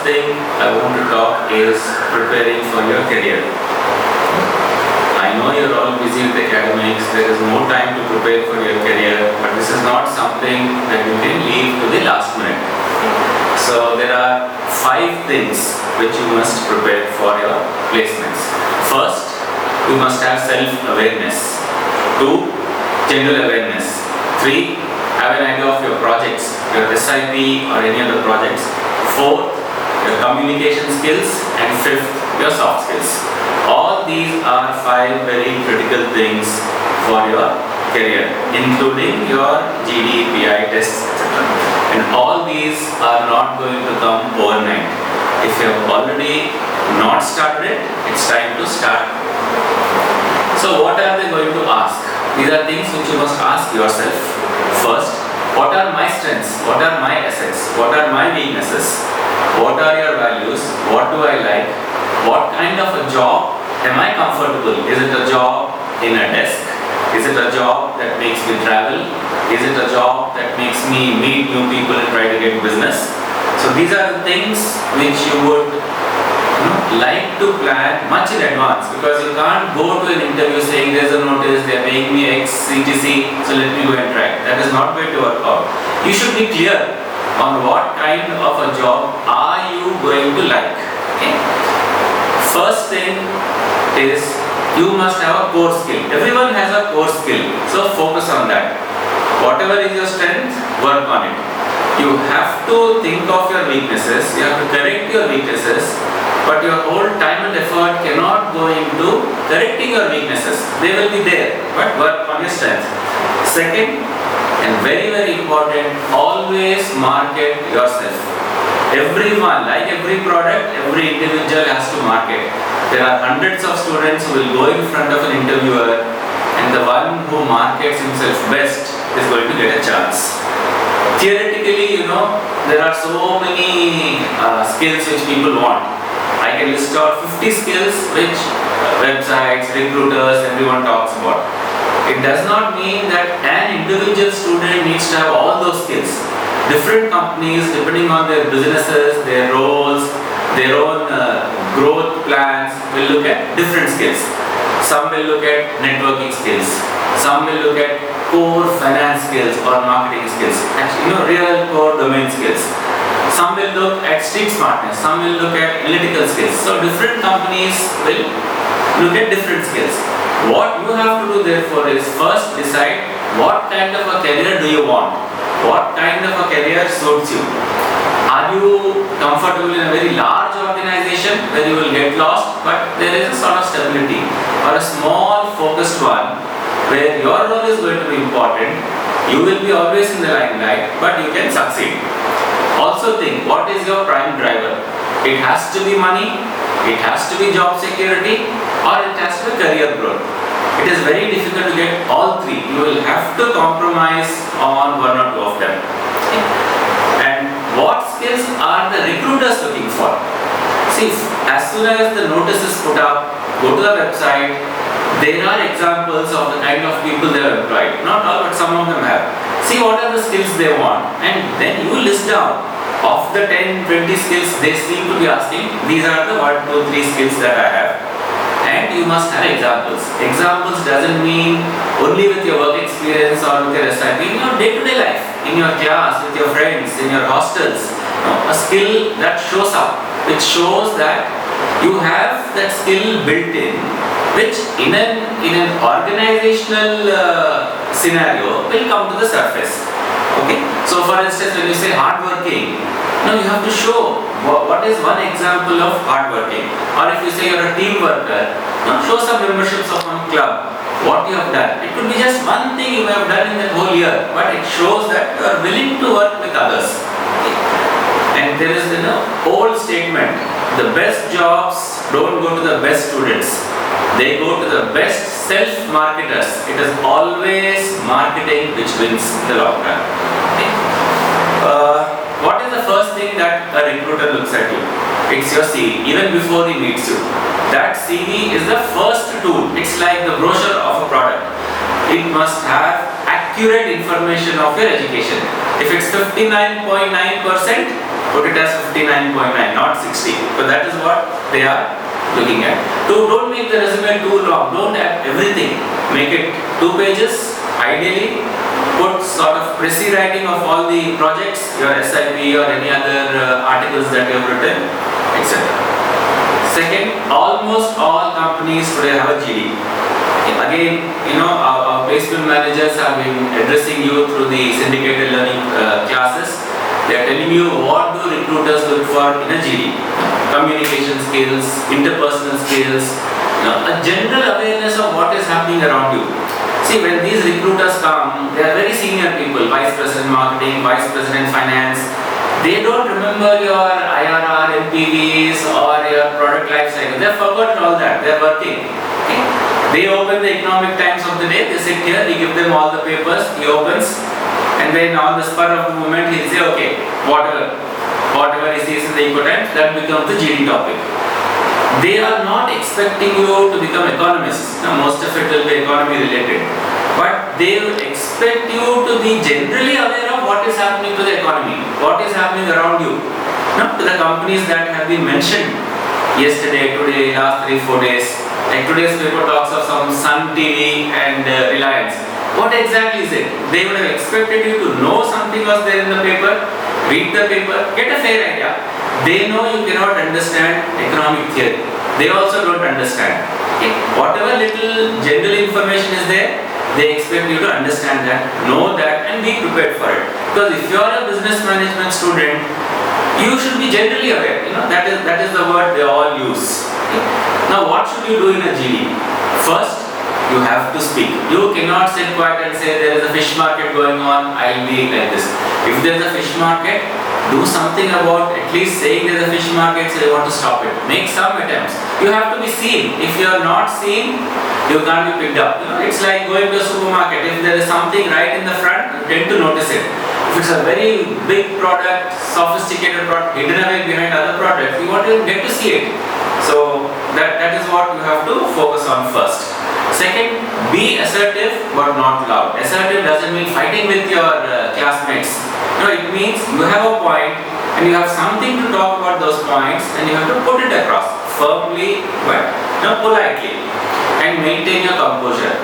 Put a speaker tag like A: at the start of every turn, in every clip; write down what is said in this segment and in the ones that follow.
A: first thing I want to talk is preparing for your career. I know you're all busy with academics, there is no time to prepare for your career, but this is not something that you can leave to the last minute. So there are 5 things which you must prepare for your placements. First, you must have self-awareness. 2, general awareness. 3, have an idea of your projects, your SIP or any other projects. 4th, your communication skills, and 5th, your soft skills. All these are 5 very critical things for your career, including your GD, PI tests, etc. And all these are not going to come overnight. If you have already not started it, it's time to start. So what are they going to ask? These are things which you must ask yourself. First, what are my strengths? What are my assets? What are my weaknesses? What are your values? What do I like? What kind of a job am I comfortable? Is it a job in a desk? Is it a job that makes me travel? Is it a job that makes me meet new people and try to get business? So these are the things which you would like to plan much in advance, because you can't go to an interview saying there's a notice, they're paying me X CTC, so let me go and try. That is not going to work out. You should be clear on what kind of a job are you going to like. Okay? First thing is you must have a core skill. Everyone has a core skill, so focus on that. Whatever is your strength, work on it. You have to think of your weaknesses, you have to correct your weaknesses, but your whole time and effort cannot go into correcting your weaknesses. They will be there, but work on your strength. Second, and very very important, always market yourself. Everyone, like every product, every individual has to market. There are hundreds of students who will go in front of an interviewer, and the one who markets himself best is going to get a chance. Theoretically, there are so many skills which people want. I can list out 50 skills which websites, recruiters, everyone talks about. It does not mean that an individual student needs to have all those skills. Different companies, depending on their businesses, their roles, their own growth plans, will look at different skills. Some will look at networking skills. Some will look at core finance skills or marketing skills. Actually, real core domain skills. Some will look at street smartness. Some will look at analytical skills. So different companies will look at different skills. What you have to do therefore is first decide what kind of a career do you want. What kind of a career suits you? Are you comfortable in a very large organization where you will get lost, but there is a sort of stability, or a small focused one where your role is going to be important, you will be always in the limelight, but you can succeed. Also think, what is your prime driver? It has to be money, it has to be job security, or it has to be career growth. It is very difficult to get all 3. You will have to compromise on 1 or 2 of them. Okay? And what skills are the recruiters looking for? See, as soon as the notice is put up, go to the website, there are examples of the kind of people they have employed. Not all, but some of them have. See what are the skills they want, and then you list down of the 10, 20 skills they seem to be asking. These are the 1, 2, 3 skills that I have. And you must have examples. Examples doesn't mean only with your work experience or with your SIP. In your day-to-day life, in your class, with your friends, in your hostels. A skill that shows up, which shows that you have that skill built in, which in an organizational scenario will come to the surface. Okay? So for instance, when you say hardworking, you have to show what is one example of hardworking. Or if you say you're a team worker, show some memberships of one club, what you have done. It could be just one thing you have done in the whole year, but it shows that you are willing to work with others. Okay? And there is an old statement, the best jobs don't go to the best students, they go to the best self-marketers. It is always marketing which wins the long run. Okay? What is the first thing that a recruiter looks at you? It's your CV, even before he meets you. That CV is the first tool. It's like the brochure of a product. It must have accurate information of your education. If it's 59.9%, Put it as 59.9, not 60. So that is what they are looking at. So don't make the resume too long. Don't have everything. Make it 2 pages, ideally. Put sort of précis writing of all the projects, your SIP or any other articles that you have written, etc. Second, almost all companies today have a GD. Again, our placement managers have been addressing you through the syndicated learning classes. They are telling you what do recruiters look for in a GD. Communication skills, interpersonal skills, a general awareness of what is happening around you. See, when these recruiters come, they are very senior people, Vice President Marketing, Vice President Finance. They don't remember your IRR, NPVs or your product life cycle. They have forgotten all that. They are working. Okay? They open the economic times of the day, they sit here, we give them all the papers, he opens, and then on the spur of the moment he'll say, okay, whatever he sees in the Ecotimes, that becomes the GD topic. They are not expecting you to become economists. Now, most of it will be economy related. But they will expect you to be generally aware of what is happening to the economy, what is happening around you. Now, to the companies that have been mentioned yesterday, today, last 3-4 days. Like today's paper talks of some Sun TV and Reliance. What exactly is it? They would have expected you to know something was there in the paper, read the paper, get a fair idea. They know you cannot understand economic theory. They also don't understand. Okay. Whatever little general information is there, they expect you to understand that, know that and be prepared for it. Because if you are a business management student, you should be generally aware. That is the word they all use. Okay. Now what should you do in a GD? First, you have to speak. You cannot sit quiet and say there is a fish market going on, I'll be like this. If there is a fish market, do something about at least saying there is a fish market, so you want to stop it. Make some attempts. You have to be seen. If you are not seen, you can't be picked up. It's like going to a supermarket. If there is something right in the front, you tend to notice it. If it's a very big product, sophisticated product, hidden away behind other products, you want to get to see it. So that is what you have to focus on first. Second, be assertive but not loud. Assertive doesn't mean fighting with your classmates. No, it means you have a point and you have something to talk about those points and you have to put it across firmly but politely and maintain your composure.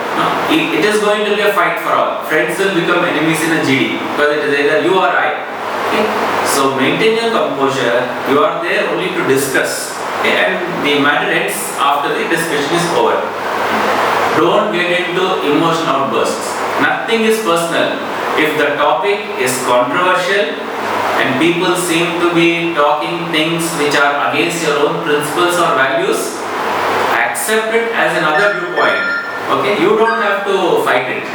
A: It is going to be a fight for all. Friends will become enemies in a GD because it is either you or I. Okay? So maintain your composure. You are there only to discuss. Okay? And the matter ends after the discussion is over. Don't get into emotional outbursts. Nothing is personal. If the topic is controversial and people seem to be talking things which are against your own principles or values, accept it as another viewpoint. Okay, you don't have to fight it.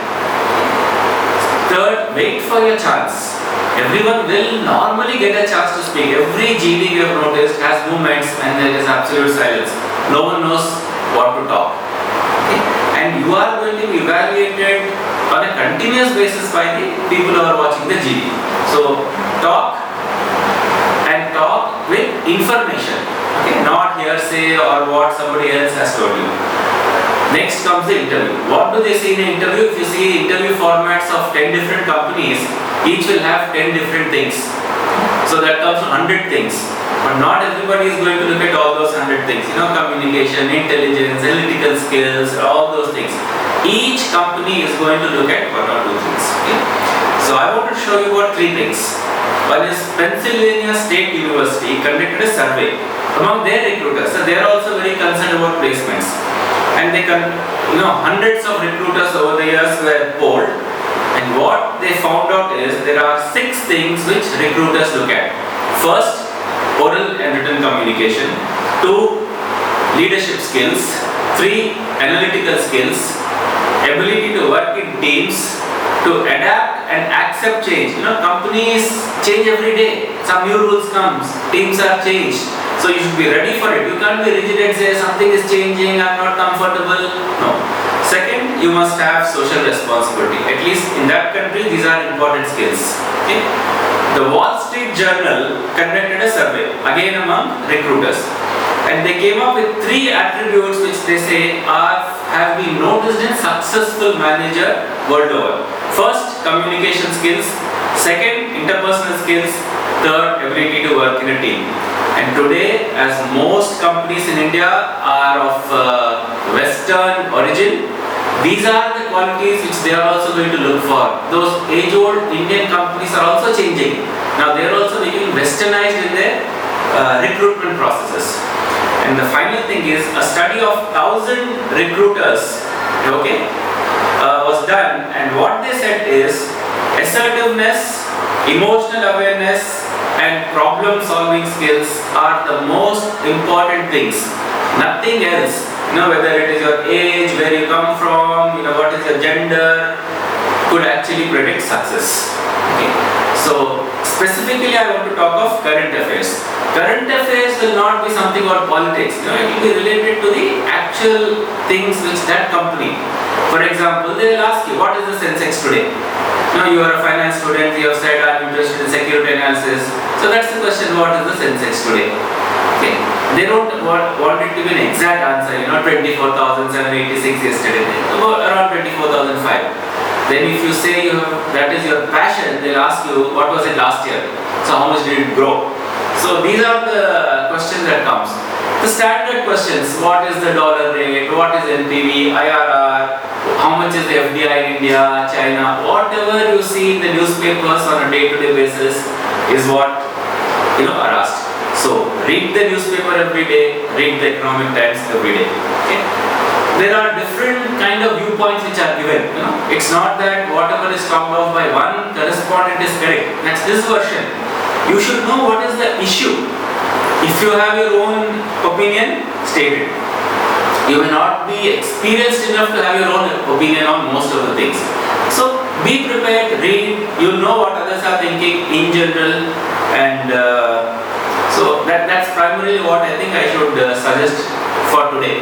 A: Third, wait for your chance. Everyone will normally get a chance to speak. Every GD we have noticed has moments when there is absolute silence. No one knows what to talk. Okay? And you are going to be evaluated on a continuous basis by the people who are watching the GD. So talk and talk with information. Okay? Not hearsay or what somebody else has told you. Next comes the interview. What do they see in an interview? If you see interview formats of 10 different companies, each will have 10 different things. So that comes to 100 things. But not everybody is going to look at all those 100 things. Communication, intelligence, analytical skills, all those things. Each company is going to look at one or two things. Okay? So I want to show you about 3 things. One is Pennsylvania State University conducted a survey among their recruiters. So they are also very concerned about placements. And they hundreds of recruiters over the years were polled. And what they found out is there are 6 things which recruiters look at. First, oral and written communication. 2, leadership skills. 3, analytical skills. Ability to work in teams. To adapt and accept change. Companies change every day. Some new rules comes. Teams are changed. So you should be ready for it. You can't be rigid and say something is changing, I'm not comfortable. No. Second, you must have social responsibility. At least in that country, these are important skills. Okay? The Wall Street Journal conducted a survey, again among recruiters. And they came up with 3 attributes which they say have been noticed in successful manager world over. First, communication skills. Second, interpersonal skills. third, ability to work in a team. And today, as most companies in India are of Western origin, these are the qualities which they are also going to look for. Those age-old Indian companies are also changing. Now they are also becoming westernized in their recruitment processes. And the final thing is, a study of 1,000 recruiters, was done, and what they said is assertiveness, emotional awareness, and problem-solving skills are the most important things. Nothing else. Whether it is your age, where you come from, what is your gender, could actually predict success. Okay. So specifically, I want to talk of current affairs. Current affairs will not be something about politics. It will be related to the actual things which that company. For example, they will ask you, what is the Sensex today? You are a finance student, you have said I am interested in security analysis. So that's the question, what is the Sensex today? Okay. They don't want it to be an exact answer, 24,786 yesterday, around 24,005. Then if you say that is your passion, they'll ask you, what was it last year? So how much did it grow? So these are the questions that comes. The standard questions, what is the dollar rate, what is NPV, IRR, how much is the FDI in India, China, whatever you see in the newspapers on a day-to-day basis is what are asked. So read the newspaper every day, read the Economic Times every day. Okay? There are different kind of viewpoints which are given. It's not that whatever is talked of by one correspondent is correct. That's this version. You should know what is the issue. If you have your own opinion, state it. You may not be experienced enough to have your own opinion on most of the things. So be prepared, read, you'll know what others are thinking in general, and so that's primarily what I think I should suggest for today.